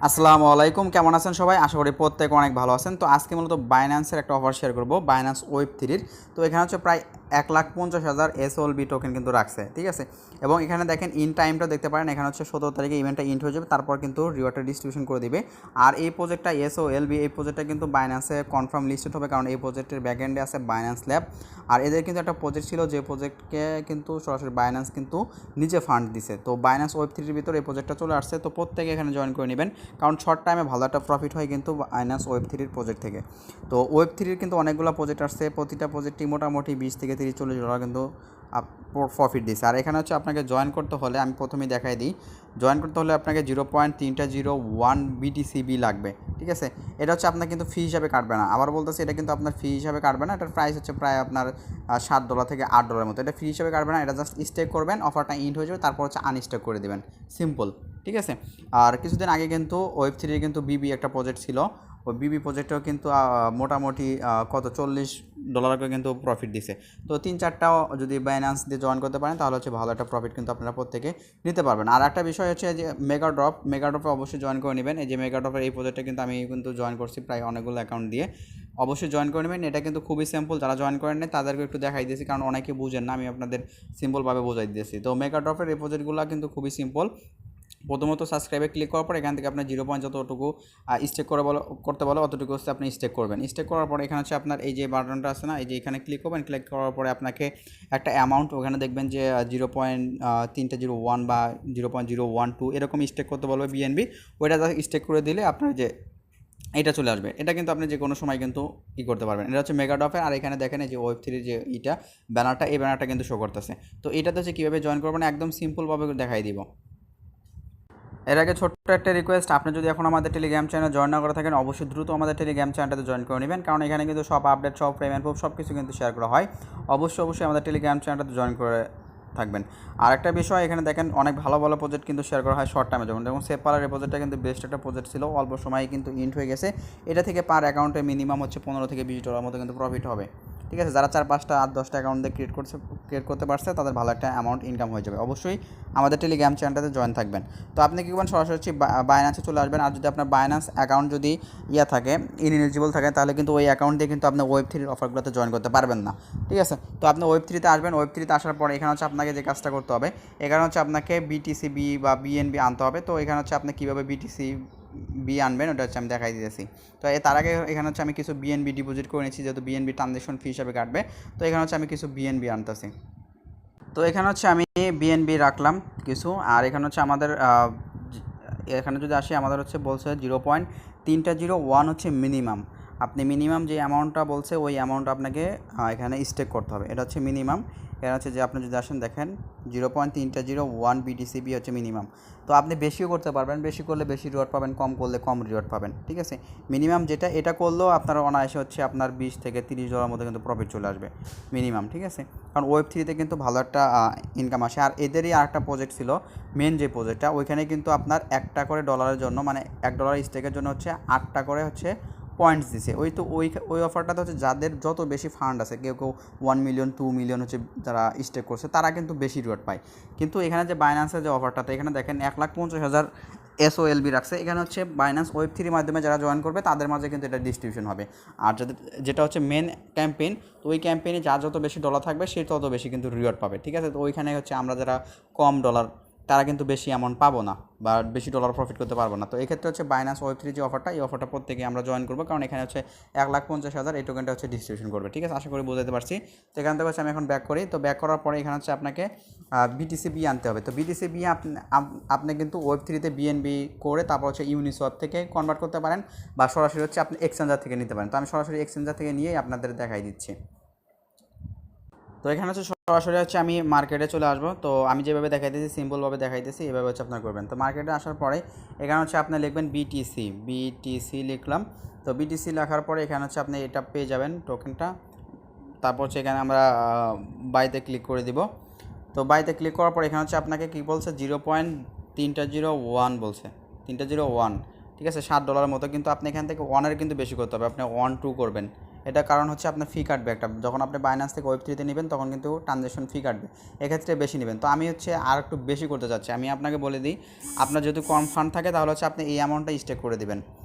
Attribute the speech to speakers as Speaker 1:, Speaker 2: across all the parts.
Speaker 1: আসসালামু আলাইকুম, কেমন আছেন সবাই? আশা করি প্রত্যেকে অনেক ভালো আছেন। তো আজকে মূলত বাইন্যান্সের একটা অফার শেয়ার করব, বাইন্যান্স ওয়েব3। তো এখানে হচ্ছে প্রায় 1,50,000 এসওএলবি টোকেন কিন্তু রাখছে, ঠিক আছে। এবং এখানে দেখেন ইন টাইমটা দেখতে পারেন, এখানে হচ্ছে 17 তারিখে ইভেন্টটা ইন্ট হয়ে যাবে, তারপর কিন্তু রিওয়ার্ডটা ডিস্ট্রিবিউশন করে দিবে। আর এই প্রজেক্টটা এসওএলবি, এই প্রজেক্টটা কিন্তু বাইন্যান্সে কনফার্ম লিস্টেড হবে, কারণ এই প্রজেক্টের ব্যাকএন্ডে আছে বাইন্যান্স ল্যাব। আর এদের কিন্তু একটা প্রজেক্ট ছিল, যে প্রজেক্টকে কিন্তু সরাসরি বাইন্যান্স কিন্তু নিজে ফান্ড দিছে। তো বাইন্যান্স ওয়েব3 ভিতরে এই প্রজেক্টটা চলে আসছে, তো প্রত্যেকে এখানে জয়েন করে নেবেন, কারণ শর্ট টাইমে ভালো একটা প্রফিট হয় কিন্তু বাইন্যান্স ওয়েব3 প্রজেক্ট থেকে। তো ওয়েব3 কিন্তু অনেকগুলো প্রজেক্ট আসছে, প্রতিটা প্রজেক্টই মোটামুটি 20 থেকে 30-40 ডলার কিন্তু প্রফিট দিচ্ছে। আর এখানে হচ্ছে আপনাকে জয়েন করতে হলে, আমি প্রথমেই দেখাই দিই, জয়েন করতে হলে আপনাকে 0.301 বিটিসিবি লাগবে, ঠিক আছে। এটা হচ্ছে আপনার কিন্তু ফি হিসাবে কাটবে না, আবার বলতেছে এটা কিন্তু আপনার ফি হিসাবে কাটবে না। এটার প্রাইস হচ্ছে প্রায় আপনার $7 থেকে $8 মতো। এটা ফি হিসাবে কাটবে না, এটা জাস্ট স্টেক করবেন, অফারটা ইন্ড হয়ে যাবে, তারপর হচ্ছে আনস্টেক করে দেবেন, সিম্পল, ঠিক আছে। আর কিছুদিন আগে কিন্তু ওয়েব3 কিন্তু বিবি একটা প্রজেক্ট ছিল, ওই বিবি প্রজেক্টেও কিন্তু মোটামুটি কত $40 করে কিন্তু প্রফিট দিছে। তো 3-4টাও যদি বাইন্যান্স দিয়ে জয়েন করতে পারেন, তাহলে হচ্ছে ভালো একটা প্রফিট কিন্তু আপনারা প্রত্যেকে নিতে পারবেন। আর একটা বিষয় হচ্ছে যে মেগাড্রপে অবশ্যই জয়েন করে নেবেন। এই যে মেগাড্রপের এই প্রজেক্টটা কিন্তু আমি কিন্তু জয়েন করছি প্রায় অনেকগুলো অ্যাকাউন্ট দিয়ে, অবশ্যই জয়েন করে নেবেন। এটা কিন্তু খুবই সিম্পল, যারা জয়েন করেন নেই তাদেরকে একটু দেখাই দিয়েছি, কারণ অনেকে বুঝেন না, আমি আপনাদের সিম্পলভাবে বোঝাই দিয়েছি। তো মেগাড্রপের এই প্রজেক্টগুলো কিন্তু খুবই সিম্পল। প্রথমত সাবস্ক্রাইবে ক্লিক করার পর এখান থেকে আপনার 0 যতটুকু স্টেক করতে বলো অতটুকু হচ্ছে আপনি স্টেক করবেন। স্টেক করার পরে এখানে হচ্ছে আপনার এই যে বাটনটা আছে না, এই যে এখানে ক্লিক করবেন। ক্লিক করার পরে আপনাকে একটা অ্যামাউন্ট ওখানে দেখবেন যে 0.301 বা 0.012 এরকম স্টেক করতে বলবে বিএনবি। ওইটা স্টেক করে দিলে আপনার যে এটা চলে আসবে, এটা কিন্তু আপনি যে কোনো সময় কিন্তু করতে পারবেন। এটা হচ্ছে মেগাডফের। আর এখানে দেখেন এই যে ওয়েব3 যে ব্যানারটা, এই ব্যানারটা কিন্তু শো করতেছে। তো এটাতে হচ্ছে কীভাবে জয়েন করবেন একদম সিম্পলভাবে দেখাই দিব। এর আগে ছোট্ট একটা রিকোয়েস্ট, আপনি যদি এখন আমাদের টেলিগ্রাম চ্যানেল জয়েন না করে থাকেন, অবশ্যই দ্রুত আমাদের টেলিগ্রাম চ্যানেলটাতে জয়েন করে নেবেন, কারণ এখানে কিন্তু সব আপডেট, সব পেমেন্ট প্রুফ সব কিছু কিন্তু শেয়ার করা হয়। অবশ্যই আমাদের টেলিগ্রাম চ্যানেলটাতে জয়েন করে থাকবেন। আর একটা বিষয়, এখানে দেখেন অনেক ভালো ভালো প্রজেক্ট কিন্তু শেয়ার করা হয় শর্ট টাইমে, যেমন সেপালার এই প্রজেক্টটা কিন্তু বেস্ট একটা প্রজেক্ট ছিল, অল্প সময়ে কিন্তু ইন্ট হয়ে গেছে। এটা থেকে পার অ্যাকাউন্টে মিনিমাম হচ্ছে $15 থেকে $20 মতো কিন্তু প্রফিট হবে, ঠিক আছে। যারা 4-5টা 8-10টা অ্যাকাউন্ট দিয়ে ক্রিয়েট করতে পারছে, তাদের ভালো একটা অ্যামাউন্ট ইনকাম হয়ে যাবে। অবশ্যই আমাদের টেলিগ্রাম চ্যানেলটাতে জয়েন থাকবেন। তো আপনি কি করবেন, সরাসরি হচ্ছে বাইন্যান্সে চলে আসবেন। আর যদি আপনার বাইন্যান্স অ্যাকাউন্ট যদি থাকে, ইনএলিজিবল থাকে, তাহলে কিন্তু ওই অ্যাকাউন্ট দিয়ে কিন্তু আপনি ওয়েব3 অফারগুলোতে জয়েন করতে পারবেন না, ঠিক আছে। তো আপনি ওয়েব3 আসবেন, ওয়েব3 আসার পরে এখানে হচ্ছে আপনাকে যে কাজটা করতে হবে, এখানে হচ্ছে আপনাকে বিটিসিবি বা বিএনবি আনতে হবে। তো এখানে হচ্ছে আপনি কীভাবে বিটিসিবি আনবেন ওটা হচ্ছে আমি দেখাই দিয়েছি। তো তার আগে এখানে হচ্ছে আমি কিছু বিএনবি ডিপোজিট করে নিচ্ছি, যেহেতু বিএনবি ট্রানজ্যাকশন ফি হিসাবে কাটবে। তো এখানে হচ্ছে আমি কিছু বিএনবি আনতেছি। তো এখানে হচ্ছে আমি বিএনবি রাখলাম কিছু। আর এখানে হচ্ছে আমাদের এখানে যদি আসি, আমাদের হচ্ছে বলছে 0.301 হচ্ছে মিনিমাম। আপনি মিনিমাম যে অ্যামাউন্টটা বলছে ওই অ্যামাউন্ট আপনাকে এখানে স্টেক করতে হবে, এটা হচ্ছে মিনিমাম। এখানে হচ্ছে যে আপনি যদি আসেন দেখেন 0.301 বিটিসিবি হচ্ছে মিনিমাম। তো আপনি বেশিও করতে পারবেন, বেশি করলে বেশি রিওয়ার্ড পাবেন, কম করলে কম রিওয়ার্ড পাবেন, ঠিক আছে। মিনিমাম যেটা, এটা করলেও আপনার অনায়াসে হচ্ছে আপনার $20 থেকে $30 মতো কিন্তু প্রফিট চলে আসবে মিনিমাম, ঠিক আছে। কারণ ওয়েব3 কিন্তু ভালো একটা ইনকাম আসে। আর এদেরই আরেকটা প্রজেক্ট ছিল, মেন যে প্রজেক্টটা, ওইখানে কিন্তু আপনার একটা করে ডলারের জন্য, মানে $1 স্টেকের জন্য হচ্ছে 8টা করে হচ্ছে পয়েন্টস দিছে। ওই অফারটাতে হচ্ছে যাদের যত বেশি ফান্ড আছে, কেউ 1 মিলিয়ন 2 মিলিয়ন হচ্ছে যারা স্টেক করছে, তারা কিন্তু বেশি রিওয়ার্ড পায়। কিন্তু এখানে যে বাইন্যান্সের যে অফারটাতে, এখানে দেখেন 1,50,000 এসওএলবি রাখছে। এখানে হচ্ছে বাইন্যান্স ওয়েব3 মাধ্যমে যারা জয়েন করবে তাদের মাঝে কিন্তু এটা ডিস্ট্রিবিউশন হবে। আর যেটা হচ্ছে মেন ক্যাম্পেইন, তো ওই ক্যাম্পেইনে যার যত বেশি ডলার থাকবে সে তত বেশি কিন্তু রিওয়ার্ড পাবে, ঠিক আছে। তো ওইখানে হচ্ছে আমরা যারা কম ডলার, তারা কিন্তু বেশি অ্যামাউন্ট পাবো না বা বেশি ডলার প্রফিট করতে পারবো না। তো এক্ষেত্রে হচ্ছে বাইন্যান্স ওয়েব3 যে অফারটা, এই অফারটা প্রত্যেকে আমরা জয়েন করবো, কারণ এখানে হচ্ছে 1,50,000 এই টোকেনটা হচ্ছে ডিস্ট্রিবিউশন করবে, ঠিক আছে। আশা করি বোঝাতে পারছি। তো এখান থেকে হচ্ছে আমি এখন ব্যাক করি। তো ব্যাক করার পরে এখানে হচ্ছে আপনাকে বিটিসিবি আনতে হবে। তো বিটিসিবি আপনি কিন্তু ওয়েব3 বিএনবি করে তারপর হচ্ছে ইউনিসওয়াপ থেকে কনভার্ট করতে পারেন, বা সরাসরি হচ্ছে আপনি এক্সচেঞ্জার থেকে নিতে পারেন। তো আমি সরাসরি এক্সচেঞ্জার থেকে নিয়েই আপনাদের দেখাই দিচ্ছি। তো এখানে হচ্ছে সরাসরি হচ্ছে আমি মার্কেটে চলে আসবো। তো আমি যেভাবে দেখাইতেছি, সিম্পলভাবে দেখাইতেছি, এভাবে হচ্ছে আপনার করবেন। তো মার্কেটে আসার পরে এখানে হচ্ছে আপনি লিখবেন বিটিসি লিখলাম। তো বিটিসি লেখার পরে এখানে হচ্ছে আপনি এটা পেয়ে যাবেন টোকেনটা। তারপর হচ্ছে এখানে আমরা বাইতে ক্লিক করে দিব। তো বাইতে ক্লিক করার পর এখানে হচ্ছে আপনাকে কী বলছে, 0.301 বলছে, 301, ঠিক আছে। $7 মতো। কিন্তু আপনি এখান থেকে 1-এর কিন্তু বেশি করতে হবে, আপনি 1-2 করবেন, এটা কারণ হচ্ছে আপনার ফি কাটবে একটা, যখন আপনি বাইন্যান্স থেকে ওয়েব3তে নেবেন তখন কিন্তু ট্রানজ্যাকশন ফি কাটবে, এক্ষেত্রে বেশি নেবেন। তো আমি হচ্ছে আর একটু বেশি করতে চাচ্ছি। আমি আপনাকে বলে দিই, আপনার যেহেতু কম ফান্ড থাকে তাহলে হচ্ছে আপনি এই অ্যামাউন্টটা স্টেক করে দেবেন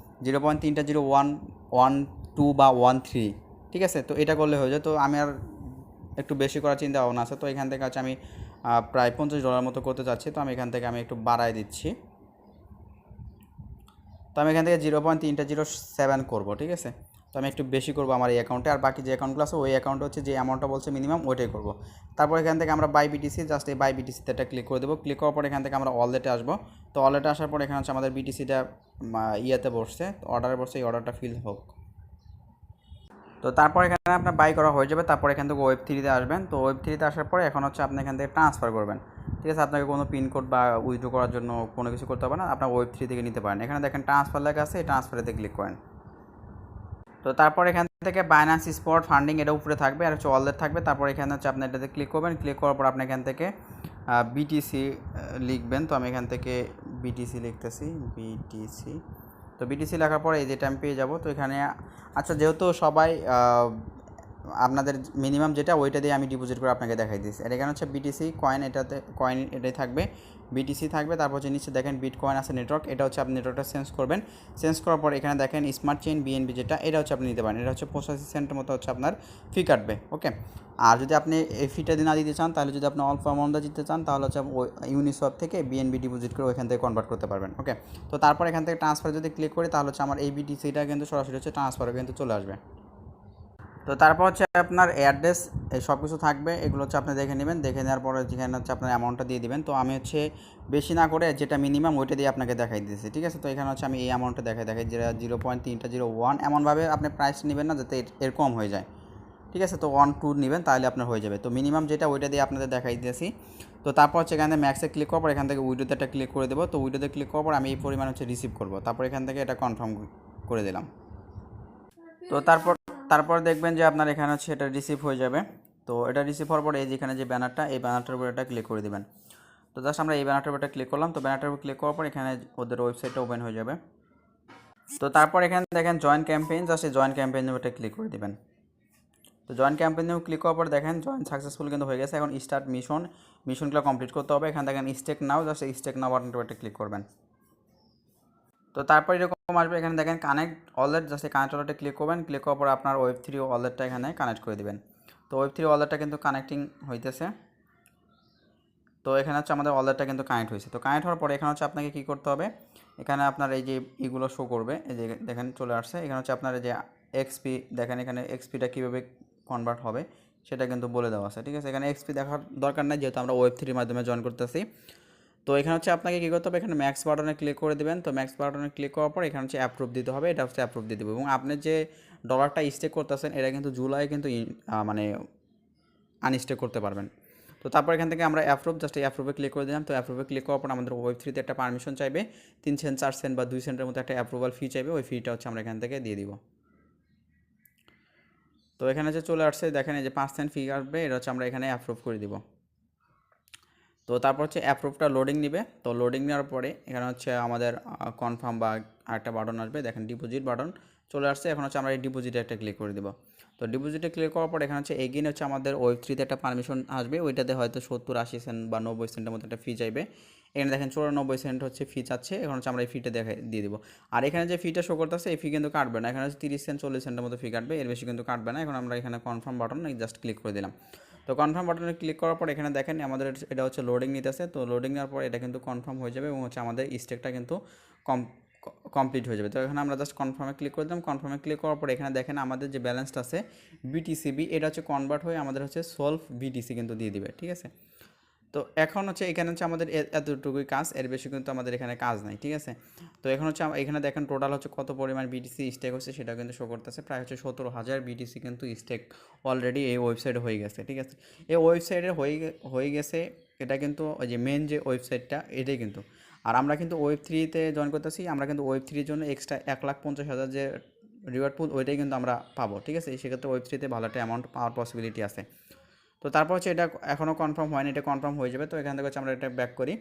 Speaker 1: 0.30112 বা 13, ঠিক আছে। তো এটা করলে হয়ে যায়। তো আমি আর একটু বেশি করার চিন্তা ভাবনা আছে। তো এখান থেকে হচ্ছে আমি প্রায় $50 মতো করতে চাচ্ছি। তো আমি এখান থেকে আমি একটু বাড়ায় দিচ্ছি। তো আমি এখান থেকে 0.307 করবো, ঠিক আছে। তো আমি একটু বেশি করবো আমার এই অ্যাকাউন্টে, আর বাকি যে অ্যাকাউন্টগুলো আছে ওই অ্যাকাউন্টে হচ্ছে যে অ্যামাউন্টটা বলছে মিনিমাম ওইটাই করবো। তারপর এখান থেকে আমরা বাই বিটিসি, জাস্ট এই বাই বিটিসিতে একটা ক্লিক করে দেবো। ক্লিক করার পর এখান থেকে আমরা ওয়ালেটে আসবো। তো ওয়ালেটে আসার পর এখানে হচ্ছে আমাদের বিটিসিটা ইয়েতে বসছে, অর্ডারে বসছে, এই অর্ডারটা ফিল হোক। তো তারপর এখানে আপনার বাই করা হয়ে যাবে। তারপর এখান থেকে ওয়েব3তে আসবেন। তো ওয়েব3তে আসার পরে এখন হচ্ছে আপনি এখান থেকে ট্রান্সফার করবেন, ঠিক আছে। আপনাকে কোনো পিনকোড বা উইথড্র করার জন্য কোনো কিছু করতে হবে না, আপনার ওয়েব3 থেকে নিতে পারেন। এখানে দেখেন ট্রান্সফার লেখা আছে, এই ট্রান্সফারেতে ক্লিক করেন। তো তারপর এখান থেকে বাইন্যান্স স্পট ফান্ডিং এটা উপরে থাকবে, আর হচ্ছে ওয়ালেট থাকবে। তারপর এখানে হচ্ছে আপনি এটাতে ক্লিক করবেন। ক্লিক করার পর আপনি এখান থেকে বিটিসি লিখবেন। তো আমি এখান থেকে বিটিসি লিখতেছি, বিটিসি। তো বিটিসি লেখার পরে এই যেটা আমি পেয়ে যাবো। তো এখানে আচ্ছা, যেহেতু সবাই আপনাদের মিনিমাম যেটা ওইটা দিয়ে আমি ডিপোজিট করে আপনাকে দেখাই দিচ্ছি। আর এখানে হচ্ছে বিটিসি কয়েন, এটাতে কয়েন এটাই থাকবে, বিটিসি থাকবে। তারপর হচ্ছে নিচে দেখেন বিট কয়েন আছে নেটওয়ার্ক, এটা হচ্ছে আপনি নেটওয়ার্কটা চেঞ্জ করবেন। চেঞ্জ করার পর এখানে দেখেন স্মার্ট চেইন বিএনবি যেটা, এটা হচ্ছে আপনি নিতে পারেন। এটা হচ্ছে 85 সেন্টের মতো হচ্ছে আপনার ফি কাটবে, ওকে। আর যদি আপনি এই ফিটা না দিতে চান, তাহলে যদি আপনি অল্প অ্যামাউন্টটা দিতে চান, তাহলে হচ্ছে ইউনিসওয়াপ থেকে বিএনবি ডিপোজিট করে ওইখান থেকে কনভার্ট করতে পারবেন, ওকে। তো তারপর এখান থেকে ট্রান্সফার যদি ক্লিক করি, তাহলে হচ্ছে আমার এই বিটিসিটা কিন্তু সরাসরি হচ্ছে ট্রান্সফারে কিন্তু চলে আসবে। তো তারপর হচ্ছে আপনার অ্যাড্রেস এই সব কিছু থাকবে, এগুলো হচ্ছে আপনি দেখে নেবেন। দেখে নেওয়ার পরে যেখানে হচ্ছে আপনার অ্যামাউন্টটা দিয়ে দিবেন। তো আমি হচ্ছে বেশি না করে যেটা মিনিমাম ওইটা দিয়ে আপনাকে দেখাই দিয়েছি, ঠিক আছে। তো এখানে হচ্ছে আমি এই অ্যামাউন্টটা দেখাই যেটা 0.301, এমনভাবে আপনি প্রাইস নেবেন না যাতে এর কম হয়ে যায়, ঠিক আছে। তো 1-2 নেবেন, তাহলে আপনার হয়ে যাবে। তো মিনিমাম যেটা ওইটা দিয়ে আপনাদের দেখাই দিয়েছি। তো তারপর হচ্ছে এখানে ম্যাক্সে ক্লিক করার পর এখান থেকে উইডোতে একটা ক্লিক করে দেবো। তো উইডোতে ক্লিক করার পর আমি এই পরিমাণ হচ্ছে রিসিভ করবো। তারপর এখান থেকে এটা কনফার্ম করে দিলাম। তো তারপর তারপর দেখবেন যে আপনার এখানে হচ্ছে এটা রিসিভ হয়ে যাবে। তো এটা রিসিভ হওয়ার পরে এই যেখানে যে ব্যানারটা, এই ব্যানারটার উপর এটা ক্লিক করে দেবেন। তো জাস্ট আমরা এই ব্যানারটার উপর ক্লিক করলাম। তো ব্যানারটার উপর ক্লিক করার পর এখানে ওদের ওয়েবসাইটটা ওপেন হয়ে যাবে। তো তারপর এখানে দেখেন জয়েন ক্যাম্পেইন, জাস্ট এই জয়েন ক্যাম্পেইনের উপর ক্লিক করে দেবেন। তো জয়েন ক্যাম্পেইনে ক্লিক করার পর দেখেন জয়েন সাকসেসফুল কিন্তু হয়ে গেছে। এখন স্টার্ট মিশনগুলো কমপ্লিট করতে হবে। এখানে দেখেন স্টেক নাও, জাস্ট এই স্টেক নাও বাটনটার উপর ক্লিক করবেন। তো তারপর এরকম আসবে, এখানে দেখেন কানেক্ট ওয়ালেট, জাস্ট কানেক্ট ওয়ালেটে ক্লিক করবেন। ক্লিক করার পর আপনার ওয়েব3 ওয়ালেটটা এখানে কানেক্ট করে দেবেন। তো ওয়েব3 ওয়ালেটটা কিন্তু কানেক্টিং হইতেছে। তো এখানে হচ্ছে আমাদের ওয়ালেটটা কিন্তু কানেক্ট হয়েছে। তো কানেক্ট হওয়ার পরে এখানে হচ্ছে আপনাকে কী করতে হবে, এখানে আপনার এই যে ইগুলো শো করবে, এই যে দেখেন চলে আসছে। এখানে হচ্ছে আপনার এই যে এক্সপি দেখেন, এখানে এক্সপিটা কীভাবে কনভার্ট হবে সেটা কিন্তু বলে দেওয়া আছে, ঠিক আছে। এখানে এক্সপি দেখার দরকার নাই, যেহেতু আমরা ওয়েব3 মাধ্যমে জয়েন করতেছি। তো এখানে হচ্ছে আপনাকে কী করতে হবে, এখানে ম্যাক্স বাটনে ক্লিক করে দেবেন। তো ম্যাক্স বাটনে ক্লিক করার পর এখানে হচ্ছে অ্যাপ্রুভ দিতে হবে, এটা হচ্ছে অ্যাপ্রুভ দিয়ে দেবো। এবং আপনি যে ডলারটা স্টেক করতেছেন এটা কিন্তু জুলাই কিন্তু মানে আনস্টেক করতে পারবেন। তো তারপর এখান থেকে আমরা অ্যাপ্রুভ, জাস্ট এই অ্যাপ্রুভে ক্লিক করে দিলাম। তো অ্যাপ্রুভে ক্লিক করার পর আমাদের ওয়েব3তে একটা পারমিশন চাইবে, 3 সেন্ট 4 সেন্ট বা 2 সেন্টের মতো একটা অ্যাপ্রুভাল ফি চাইবে। ওই ফিটা হচ্ছে আমরা এখান থেকে দিয়ে দিব। তো এখানে যে চলে আসছে দেখেন, এই যে 5 সেন্ট ফি আসবে, এটা হচ্ছে আমরা এখানে অ্যাপ্রুভ করে দিব। তো তারপর হচ্ছে অ্যাপ্রুভটা লোডিং নেবে। তো লোডিং নেওয়ার পরে এখানে হচ্ছে আমাদের কনফার্ম বা আরেকটা বাটন আসবে, দেখেন ডিপোজিট বাটন চলে আসছে। এখন হচ্ছে আমরা এই ডিপোজিটে একটা ক্লিক করে দেবো। তো ডিপোজিটে ক্লিক করার পর এখানে হচ্ছে এগেইন হচ্ছে আমাদের ওয়েব3তে একটা পারমিশন আসবে, ওইটাতে হয়তো 70-80 সেন্ট বা 90 সেন্টের মতো একটা ফি চাইবে। এখানে দেখেন 94 সেন্ট হচ্ছে ফি চাচ্ছে। এখন হচ্ছে আমরা এই ফিটা দিয়ে দিব। আর এখানে যে ফিটা শো করতেছে এই ফি কিন্তু কাটবে না, এখানে হচ্ছে 30 সেন্ট 40 সেন্টের মতো ফি কাটবে, এর বেশি কিন্তু কাটবে না। এখন আমরা এখানে কনফার্ম বাটন জাস্ট ক্লিক করে দিলাম। তো কনফার্ম বাটনে ক্লিক করার পর এখানে দেখেন আমাদের এটা হচ্ছে লোডিং নিতেছে। তো লোডিং নেওয়ার পর এটা কিন্তু কনফার্ম হয়ে যাবে এবং হচ্ছে আমাদের স্টেকটা কিন্তু কমপ্লিট হয়ে যাবে। তো এখানে আমরা জাস্ট কনফার্মে ক্লিক করে দিলাম। কনফার্মে ক্লিক করার পর এখানে দেখেন আমাদের যে ব্যালেন্সটা আছে বিটিসিবি, এটা হচ্ছে কনভার্ট হয়ে আমাদের হচ্ছে সলভ বিটিসি কিন্তু দিয়ে দিবে, ঠিক আছে। তো এখন হচ্ছে এখানে হচ্ছে আমাদের এতটুকুই কাজ, এর বেশি কিন্তু আমাদের এখানে কাজ নাই, ঠিক আছে। তো এখন হচ্ছে এখানে দেখেন টোটাল হচ্ছে কত পরিমাণ বিটিসি স্টেক হচ্ছে সেটা কিন্তু শো করতেছে। প্রায় হচ্ছে 17,000 বিটিসি কিন্তু স্টেক অলরেডি এই ওয়েবসাইটে হয়ে গেছে, ঠিক আছে। এই ওয়েবসাইটে হয়ে গেছে, এটা কিন্তু ওই যে মেন যে ওয়েবসাইটটা এটাই কিন্তু। আর আমরা কিন্তু ওয়েব3তে জয়েন করতেছি, আমরা কিন্তু ওয়েব3-র জন্য এক্সট্রা 1,50,000 যে রিওয়ার্ড পুল ওইটাই কিন্তু আমরা পাবো, ঠিক আছে। সেক্ষেত্রে ওয়েব3তে ভালো একটা অ্যামাউন্ট পাওয়ার পসিবিলিটি আছে। তো তারপর হচ্ছে এটা এখনও কনফার্ম হয়নি, এটা কনফার্ম হয়ে যাবে। তো এখান থেকে হচ্ছে আমরা এটা ব্যাক করি।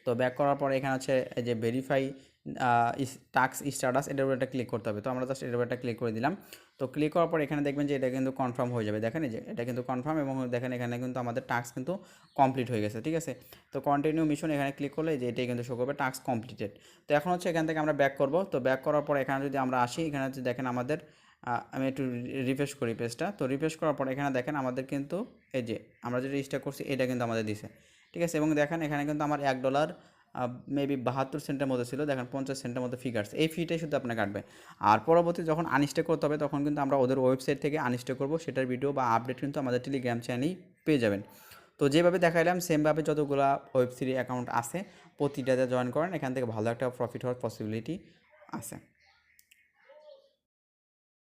Speaker 1: তো ব্যাক করার পর এখানে হচ্ছে এই যে ভেরিফাই টাস্ক স্ট্যাটাস এটার উপর একটা ক্লিক করতে হবে। তো আমরা জাস্ট এটার উপর একটা ক্লিক করে দিলাম। তো ক্লিক করার পর এখানে দেখবেন যে এটা কিন্তু কনফার্ম হয়ে যাবে। দেখেন এই যে এটা কিন্তু কনফার্ম, এবং দেখেন এখানে কিন্তু আমাদের টাস্ক কিন্তু কমপ্লিট হয়ে গেছে, ঠিক আছে। তো কন্টিনিউ মিশন এখানে ক্লিক করলে যে এটাই কিন্তু শো করবে টাস্ক কমপ্লিটেড। তো এখন হচ্ছে এখান থেকে আমরা ব্যাক করব। তো ব্যাক করার পর এখানে যদি আমরা আসি, এখানে হচ্ছে দেখেন আমাদের আমি একটু রিফ্রেশ করি পেজটা। তো রিফ্রেশ করার পর এখানে দেখেন আমাদের কিন্তু এই যে আমরা যেটা রেজিস্টার করছি এটা কিন্তু আমাদের দিছে, ঠিক আছে। এবং দেখেন এখানে কিন্তু আমার $1 মেবি 72 সেন্টের মধ্যে ছিল, দেখেন 50 সেন্টের মধ্যে ফিগার্স, এই ফিটাই শুধু আপনার কাটবে। আর পরবর্তী যখন আনস্টে করতে হবে তখন কিন্তু আমরা ওদের ওয়েবসাইট থেকে আনস্টে করবো, সেটার ভিডিও বা আপডেট কিন্তু আমাদের টেলিগ্রাম চ্যানেলেই পেয়ে যাবেন। তো যেভাবে দেখাইলাম সেমভাবে যতগুলো ওয়েব3 অ্যাকাউন্ট আছে প্রতিটাতে জয়েন করেন, এখান থেকে ভালো একটা প্রফিট হওয়ার পসিবিলিটি আছে।